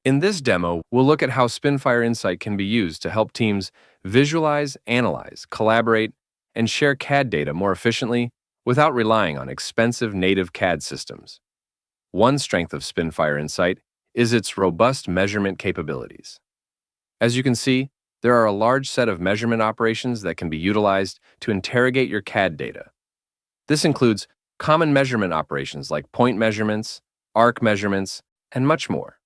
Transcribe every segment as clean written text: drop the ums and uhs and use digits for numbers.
In this demo, we'll look at how SpinFire Insight can be used to help teams visualize, analyze, collaborate, and share CAD data more efficiently without relying on expensive native CAD systems. One strength of SpinFire Insight is its robust measurement capabilities. As you can see, there are a large set of measurement operations that can be utilized to interrogate your CAD data. This includes common measurement operations like point measurements, arc measurements, and much more.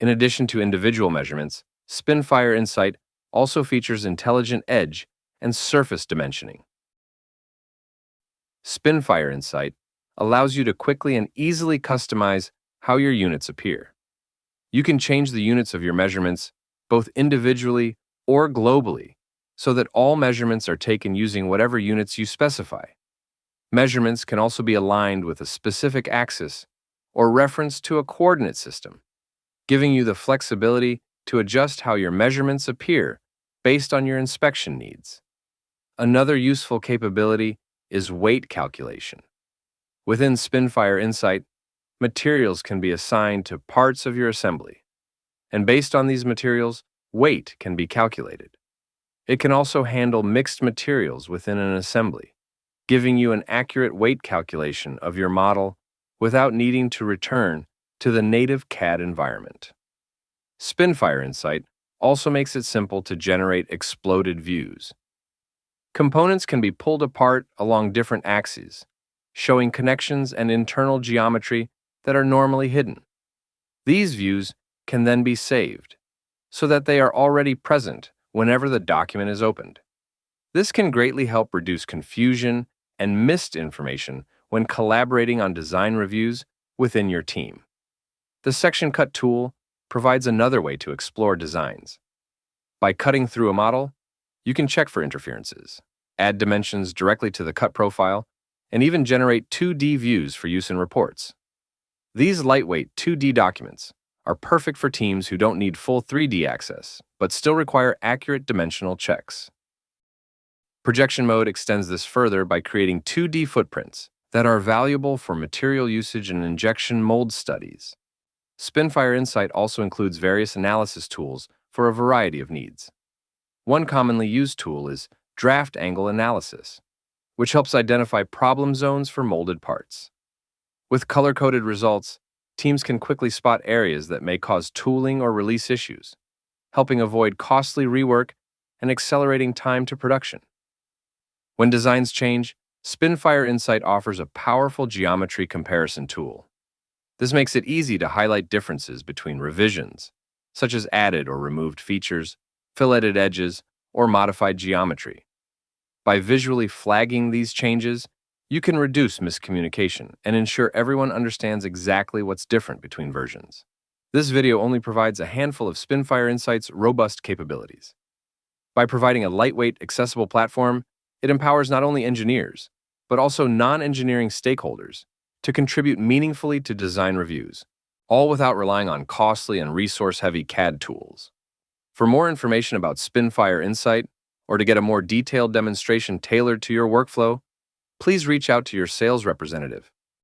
In addition to individual measurements, SpinFire Insight also features intelligent edge and surface dimensioning. SpinFire Insight allows you to quickly and easily customize how your units appear. You can change the units of your measurements both individually or globally so that all measurements are taken using whatever units you specify. Measurements can also be aligned with a specific axis or reference to a coordinate system, giving you the flexibility to adjust how your measurements appear based on your inspection needs. Another useful capability is weight calculation. Within SpinFire Insight, materials can be assigned to parts of your assembly, and based on these materials, weight can be calculated. It can also handle mixed materials within an assembly, giving you an accurate weight calculation of your model without needing to return to the native CAD environment. SpinFire Insight also makes it simple to generate exploded views. Components can be pulled apart along different axes, showing connections and internal geometry that are normally hidden. These views can then be saved, so that they are already present whenever the document is opened. This can greatly help reduce confusion and missed information when collaborating on design reviews within your team. The Section Cut tool provides another way to explore designs. By cutting through a model, you can check for interferences, add dimensions directly to the cut profile, and even generate 2D views for use in reports. These lightweight 2D documents are perfect for teams who don't need full 3D access, but still require accurate dimensional checks. Projection mode extends this further by creating 2D footprints that are valuable for material usage and injection mold studies. SpinFire Insight also includes various analysis tools for a variety of needs. One commonly used tool is draft angle analysis, which helps identify problem zones for molded parts. With color-coded results, teams can quickly spot areas that may cause tooling or release issues, helping avoid costly rework and accelerating time to production. When designs change, SpinFire Insight offers a powerful geometry comparison tool. This makes it easy to highlight differences between revisions, such as added or removed features, filleted edges, or modified geometry. By visually flagging these changes, you can reduce miscommunication and ensure everyone understands exactly what's different between versions. This video only provides a handful of SpinFire Insight's robust capabilities. By providing a lightweight, accessible platform, it empowers not only engineers, but also non-engineering stakeholders to contribute meaningfully to design reviews, all without relying on costly and resource-heavy CAD tools. For more information about SpinFire Insight, or to get a more detailed demonstration tailored to your workflow, please reach out to your sales representative.